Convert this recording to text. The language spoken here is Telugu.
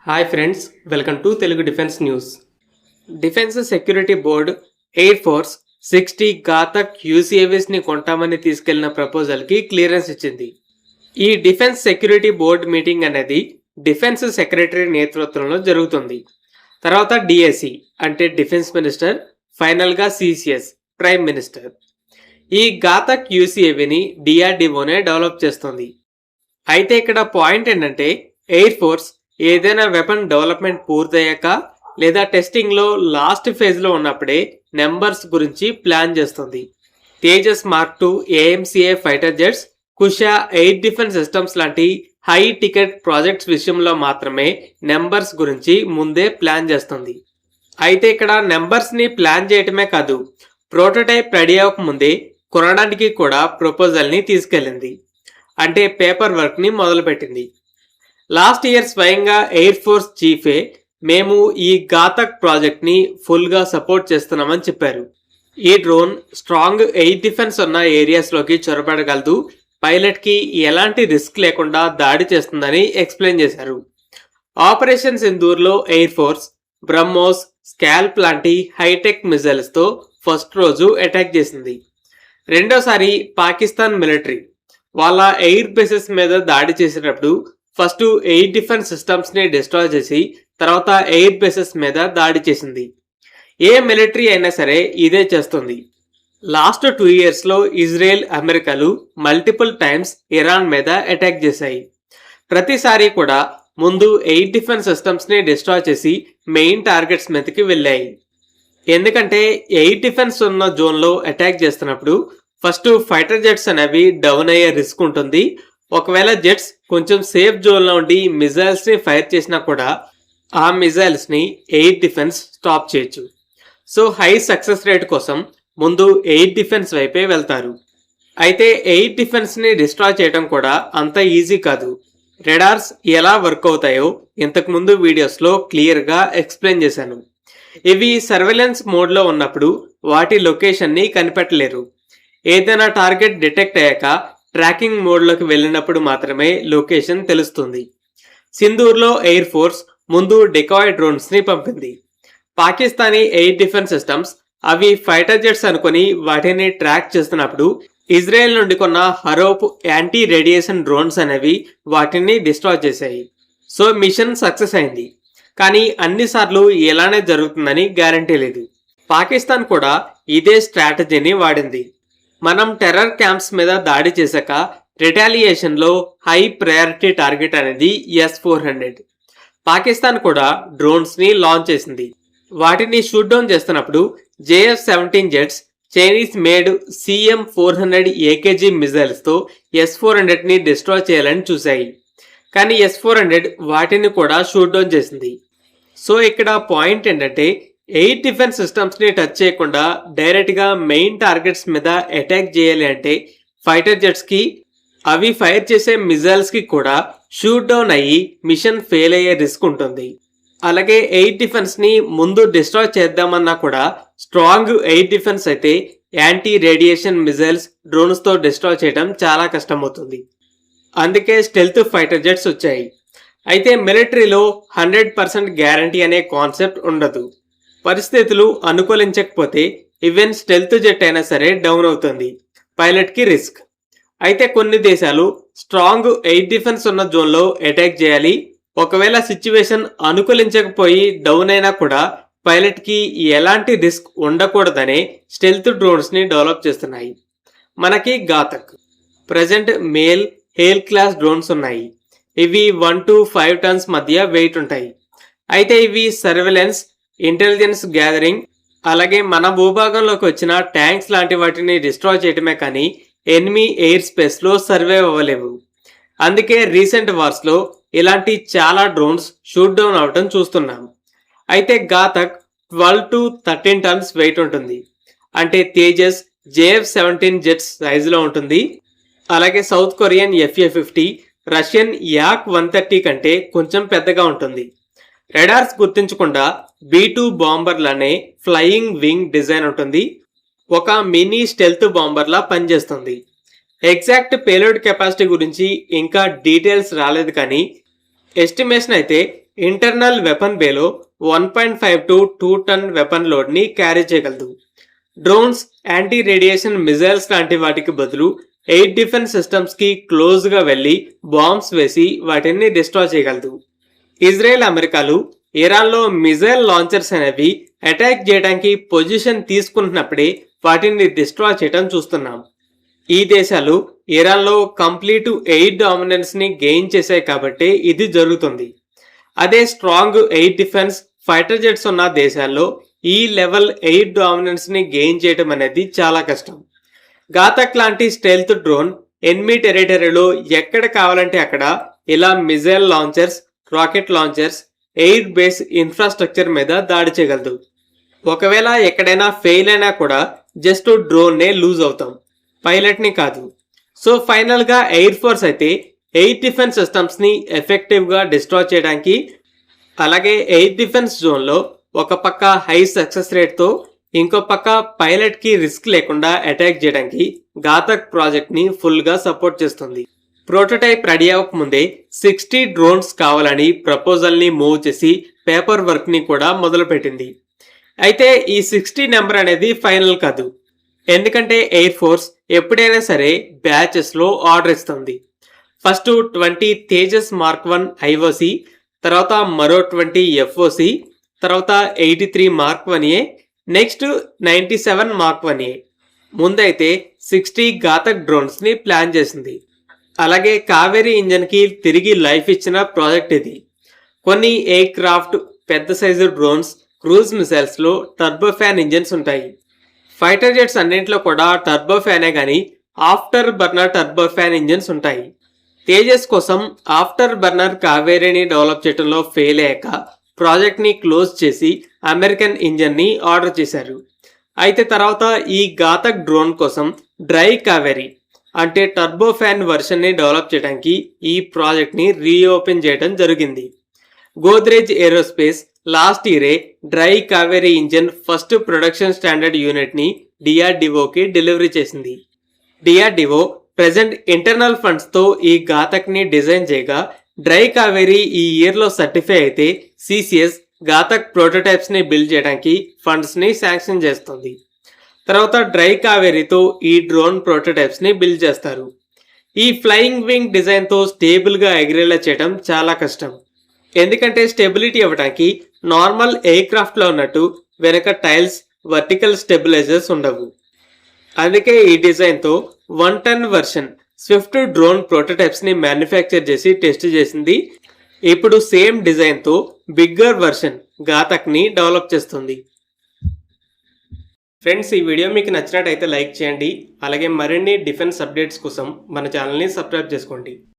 Hi friends, welcome to Telugu defence news. Defence security board air force 60 Ghatak యూసీఏవీస్ని కొంటామని తీసుకెళ్లిన ప్రపోజల్కి క్లియరెన్స్ ఇచ్చింది. ఈ డిఫెన్స్ సెక్యూరిటీ బోర్డ్ మీటింగ్ అనేది డిఫెన్స్ సెక్రటరీ నేతృత్వంలో జరుగుతుంది. తర్వాత డిఎసి అంటే డిఫెన్స్ మినిస్టర్, ఫైనల్గా సిసిఎస్ ప్రైమ్ మినిస్టర్. ఈ ఘాతక్ యూసీఏవీని డిఆర్డిఓనే డెవలప్ చేస్తుంది. అయితే ఇక్కడ పాయింట్ ఏంటంటే ఎయిర్ ఫోర్స్ ఏదైనా వెపన్ డెవలప్మెంట్ పూర్తయ్యాక లేదా టెస్టింగ్లో లాస్ట్ ఫేజ్లో ఉన్నప్పుడే నెంబర్స్ గురించి ప్లాన్ చేస్తుంది. Tejas mark 2 AMCA fighter jets, Kusha air defence systems లాంటి హై టికెట్ ప్రాజెక్ట్స్ విషయంలో మాత్రమే నెంబర్స్ గురించి ముందే ప్లాన్ చేస్తుంది. అయితే ఇక్కడ నెంబర్స్ని ప్లాన్ చేయటమే కాదు, ప్రోటోటైప్ రెడీ అవ్వక ముందే కొనడానికి కూడా ప్రపోజల్ని తీసుకెళ్ళింది. అంటే పేపర్ వర్క్ని మొదలుపెట్టింది. లాస్ట్ ఇయర్ స్వయంగా ఎయిర్ ఫోర్స్ చీఫే మేము ఈ ఘాతక్ ప్రాజెక్ట్ని ఫుల్గా సపోర్ట్ చేస్తున్నామని చెప్పారు. ఈ డ్రోన్ స్ట్రాంగ్ ఎయిర్ డిఫెన్స్ ఉన్న ఏరియాస్లోకి చొరబడగలదు, పైలట్కి ఎలాంటి రిస్క్ లేకుండా దాడి చేస్తుందని ఎక్స్ప్లెయిన్ చేశారు. ఆపరేషన్ సింధూర్లో ఎయిర్ ఫోర్స్ బ్రహ్మోస్, స్కాల్ప్ లాంటి హైటెక్ మిజైల్స్తో ఫస్ట్ రోజు అటాక్ చేసింది. రెండోసారి పాకిస్తాన్ మిలిటరీ వాళ్ళ ఎయిర్ బేసెస్ మీద దాడి చేసేటప్పుడు ఫస్ట్ ఎయిర్ డిఫెన్స్ సిస్టమ్స్ని డిస్ట్రాయ్ చేసి తర్వాత ఎయిర్ బేసెస్ మీద దాడి చేసింది. ఏ మిలిటరీ అయినా సరే ఇదే చేస్తుంది. లాస్ట్ 2 ఇయర్స్లో ఇజ్రాయెల్, అమెరికాలు మల్టిపుల్ టైమ్స్ ఇరాన్ మీద అటాక్ చేశాయి. ప్రతిసారి కూడా ముందు ఎయిర్ డిఫెన్స్ సిస్టమ్స్ని డిస్ట్రాయ్ చేసి మెయిన్ టార్గెట్స్ మీదకి వెళ్ళాయి. ఎందుకంటే ఎయిర్ డిఫెన్స్ ఉన్న జోన్లో అటాక్ చేస్తున్నప్పుడు ఫస్ట్ ఫైటర్ జెట్స్ అనేవి డౌన్ అయ్యే రిస్క్ ఉంటుంది. ఒకవేళ జెట్స్ కొంచెం సేఫ్ జోన్లో ఉండి మిజైల్స్ని ఫైర్ చేసినా కూడా ఆ మిజైల్స్ని ఎయిర్ డిఫెన్స్ స్టాప్ చేయొచ్చు. సో హై సక్సెస్ రేట్ కోసం ముందు ఎయిర్ డిఫెన్స్ వైపే వెళ్తారు. అయితే ఎయిర్ డిఫెన్స్ని డిస్ట్రాయ్ చేయడం కూడా అంత ఈజీ కాదు. రెడార్స్ ఎలా వర్క్ అవుతాయో ఇంతకుముందు వీడియోస్లో క్లియర్గా ఎక్స్ప్లెయిన్ చేశాను. ఇవి సర్వేలెన్స్ మోడ్లో ఉన్నప్పుడు వాటి లొకేషన్ని కనిపెట్టలేరు. ఏదైనా టార్గెట్ డిటెక్ట్ అయ్యాక ట్రాకింగ్ మోడ్లోకి వెళ్ళినప్పుడు మాత్రమే లొకేషన్ తెలుస్తుంది. సింధూర్లో ఎయిర్ ఫోర్స్ ముందు డెకాయ్ డ్రోన్స్ని పంపింది. పాకిస్తానీ ఎయిర్ డిఫెన్స్ సిస్టమ్స్ అవి ఫైటర్ జెట్స్ అనుకుని వాటిని ట్రాక్ చేస్తున్నప్పుడు ఇజ్రాయెల్ నుండి కొన్న హరోప్ యాంటీ రేడియేషన్ డ్రోన్స్ అనేవి వాటిని డిస్ట్రాయ్ చేశాయి. సో మిషన్ సక్సెస్ అయింది. కానీ అన్నిసార్లు ఇలానే జరుగుతుందని గ్యారంటీ లేదు. పాకిస్తాన్ కూడా ఇదే స్ట్రాటజీని వాడింది. మనం టెర్రర్ క్యాంప్స్ మీద దాడి చేశాక రిటాలియేషన్లో హై ప్రయారిటీ టార్గెట్ అనేది S-400. పాకిస్తాన్ కూడా డ్రోన్స్ని లాంచ్ చేసింది. వాటిని షూట్ డౌన్ చేస్తున్నప్పుడు JF-17 jets Chinese made CM-400 AKG మిజైల్స్తో S-400ని డిస్ట్రాయ్ చేయాలని చూశాయి. కానీ S-400 వాటిని కూడా షూట్ డౌన్ చేసింది. సో ఇక్కడ పాయింట్ ఏంటంటే ఎయిర్ డిఫెన్స్ సిస్టమ్స్ని టచ్ చేయకుండా డైరెక్ట్గా మెయిన్ టార్గెట్స్ మీద అటాక్ చేయాలి అంటే ఫైటర్ జెట్స్కి అవి ఫైర్ చేసే మిజైల్స్కి కూడా షూట్ డౌన్ అయ్యి మిషన్ ఫెయిల్ అయ్యే రిస్క్ ఉంటుంది. అలాగే ఎయిర్ డిఫెన్స్ని ముందు డిస్ట్రాయ్ చేద్దామన్నా కూడా స్ట్రాంగ్ ఎయిర్ డిఫెన్స్ అయితే యాంటీ రేడియేషన్ మిజైల్స్ డ్రోన్స్తో డిస్ట్రాయ్ చేయడం చాలా కష్టమవుతుంది. అందుకే స్టెల్త్ ఫైటర్ జెట్స్ వచ్చాయి. అయితే మిలిటరీలో 100% గ్యారంటీ అనే కాన్సెప్ట్ ఉండదు. పరిస్థితులు అనుకూలించకపోతే ఈవెన్ స్టెల్త్ జెట్ అయినా సరే డౌన్ అవుతుంది, పైలట్కి రిస్క్. అయితే కొన్ని దేశాలు స్ట్రాంగ్ ఎయిర్ డిఫెన్స్ ఉన్న జోన్లో అటాక్ చేయాలి. ఒకవేళ సిచ్యువేషన్ అనుకూలించకపోయి డౌన్ అయినా కూడా పైలట్కి ఎలాంటి రిస్క్ ఉండకూడదనే స్టెల్త్ డ్రోన్స్ని డెవలప్ చేస్తున్నాయి. మనకి Ghatak present male hail class drones ఉన్నాయి. ఇవి 1 to 5 టన్స్ మధ్య వెయిట్ ఉంటాయి. అయితే ఇవి సర్వేలెన్స్, ఇంటెలిజెన్స్ గ్యాదరింగ్, అలాగే మన భూభాగంలోకి వచ్చిన ట్యాంక్స్ లాంటి వాటిని డిస్ట్రాయ్ చేయటమే కానీ ఎనిమీ ఎయిర్ స్పేస్లో సర్వైవ్ అవ్వలేవు. అందుకే రీసెంట్ వార్స్లో ఇలాంటి చాలా డ్రోన్స్ షూట్ డౌన్ అవటం చూస్తున్నాం. అయితే ఘాతక్ 12 to 13 టన్స్ వెయిట్ ఉంటుంది. అంటే తేజస్ JF-17 జెట్స్ సైజులో ఉంటుంది. అలాగే south Korean FA-50, Russian Yak-130 కంటే కొంచెం పెద్దగా ఉంటుంది. రెడార్స్ గుర్తించకుండా B-2 బాంబర్లనే ఫ్లయింగ్ వింగ్ డిజైన్ ఉంటుంది. ఒక మినీ స్టెల్త్ బాంబర్లా పనిచేస్తుంది. ఎగ్జాక్ట్ పేలోడ్ కెపాసిటీ గురించి ఇంకా డీటెయిల్స్ రాలేదు కానీ ఎస్టిమేషన్ అయితే ఇంటర్నల్ వెపన్ బేలో 1.5 టు 2 టన్ వెపన్ లోడ్ని క్యారీ చేయగలదు. డ్రోన్స్, యాంటీ రేడియేషన్ మిజైల్స్ లాంటి వాటికి బదులు ఎయిర్ డిఫెన్స్ సిస్టమ్స్కి క్లోజ్గా వెళ్ళి బాంబ్స్ వేసి వాటిని డిస్ట్రాయ్ చేయగలదు. ఇజ్రాయెల్, అమెరికాలు ఇరాన్లో మిజైల్ లాంచర్స్ అనేవి అటాక్ చేయడానికి పొజిషన్ తీసుకుంటున్నప్పుడే వాటిని డిస్ట్రాయ్ చేయడం చూస్తున్నాం. ఈ దేశాలు ఇరాన్లో కంప్లీట్ ఎయిర్ డామినెన్స్ని గెయిన్ చేశాయి కాబట్టి ఇది జరుగుతుంది. అదే strong air defence fighter jets ఉన్న దేశాల్లో ఈ లెవెల్ ఎయిర్ డామినెన్స్ని గెయిన్ చేయడం అనేది చాలా కష్టం. ఘాతక్ లాంటి స్టెల్త్ డ్రోన్ ఎనిమీ టెరిటరీలో ఎక్కడ కావాలంటే అక్కడ ఇలా missile launchers, rocket launchers, air base infrastructure మీద దాడి చేయగలదు. ఒకవేళ ఎక్కడైనా ఫెయిల్ అయినా కూడా జస్ట్ డ్రోన్నే లూజ్ అవుతాం, పైలట్ని కాదు. సో ఫైనల్గా ఎయిర్ ఫోర్స్ అయితే ఎయిర్ డిఫెన్స్ సిస్టమ్స్ని ఎఫెక్టివ్గా డిస్ట్రాయ్ చేయడానికి, అలాగే ఎయిర్ డిఫెన్స్ జోన్లో ఒక పక్క హై సక్సెస్ రేట్తో ఇంకో పక్క పైలట్కి రిస్క్ లేకుండా అటాక్ చేయడానికి ఘాతక్ ప్రాజెక్ట్ని ఫుల్గా సపోర్ట్ చేస్తుంది. ప్రోటోటైప్ రెడీ అవ్వక ముందే 60 డ్రోన్స్ కావాలని ప్రపోజల్ని మూవ్ చేసి పేపర్ వర్క్ని కూడా మొదలుపెట్టింది. అయితే ఈ 60 నెంబర్ అనేది ఫైనల్ కాదు, ఎందుకంటే ఎయిర్ ఫోర్స్ ఎప్పుడైనా సరే బ్యాచెస్లో ఆర్డర్ ఇస్తుంది. ఫస్ట్ 20 తేజస్ మార్క్ 1 ఐఓసి, తర్వాత మరో 20 ఎఫ్ఓసి, తర్వాత 83 మార్క్ 1ఏ, నెక్స్ట్ 97 మార్క్ 1ఏ. ముందైతే 60 ఘాతక్ డ్రోన్స్ని ప్లాన్ చేసింది. అలాగే కావేరీ ఇంజన్కి తిరిగి లైఫ్ ఇచ్చిన ప్రాజెక్ట్ ఇది. కొన్ని ఎయిర్ క్రాఫ్ట్, పెద్ద సైజు డ్రోన్స్, క్రూజ్ మిసైల్స్లో టర్బోఫ్యాన్ ఇంజన్స్ ఉంటాయి. ఫైటర్ జెట్స్ అన్నింటిలో కూడా టర్బోఫ్యానే కానీ ఆఫ్టర్ బర్నర్ టర్బోఫ్యాన్ ఇంజన్స్ ఉంటాయి. తేజస్ కోసం ఆఫ్టర్ బర్నర్ కావేరీని డెవలప్ చేయడంలో ఫెయిల్ అయ్యాక ప్రాజెక్ట్ని క్లోజ్ చేసి అమెరికన్ ఇంజన్ని ఆర్డర్ చేశారు. అయితే తర్వాత ఈ ఘాతక్ డ్రోన్ కోసం డ్రై కావేరీ అంటే టర్బోఫ్యాన్ వర్షన్ని డెవలప్ చేయడానికి ఈ ప్రాజెక్ట్ని రీఓపెన్ చేయడం జరిగింది. గోద్రేజ్ ఏరోస్పేస్ లాస్ట్ ఇయరే dry Kaveri engine first production standard యూనిట్ని డిఆర్డిఓకి డెలివరీ చేసింది. డిఆర్డిఓ ప్రెజెంట్ ఇంటర్నల్ ఫండ్స్తో ఈ ఘాతక్ని డిజైన్ చేయగా డ్రై కావేరీ ఈ ఇయర్లో సర్టిఫై అయితే సిసిఎస్ ఘాతక్ ప్రోటోటైప్స్ని బిల్డ్ చేయడానికి ఫండ్స్ని శాంక్షన్ చేస్తుంది. తర్వాత డ్రై కావేరీతో ఈ డ్రోన్ ప్రోటోటైప్స్ని బిల్డ్ చేస్తారు. ఈ ఫ్లయింగ్ వింగ్ డిజైన్తో స్టేబుల్గా ఎగిరేలా చేయడం చాలా కష్టం, ఎందుకంటే స్టెబిలిటీ ఇవ్వడానికి నార్మల్ ఎయిర్ క్రాఫ్ట్లో ఉన్నట్టు వెనక టైల్స్, వర్టికల్ స్టెబిలైజర్స్ ఉండవు. అందుకే ఈ డిజైన్తో 1 టన్ వర్షన్ స్విఫ్ట్ డ్రోన్ ప్రోటోటైప్స్ని మ్యానుఫ్యాక్చర్ చేసి టెస్ట్ చేసింది. ఇప్పుడు సేమ్ డిజైన్తో బిగ్గర్ వర్షన్ ఘాతక్ని డెవలప్ చేస్తుంది. ఫ్రెండ్స్, ఈ వీడియో మీకు నచ్చినట్టయితే లైక్ చేయండి. అలాగే మరిన్ని డిఫెన్స్ అప్డేట్స్ కోసం మన ఛానల్ని సబ్స్క్రైబ్ చేసుకోండి.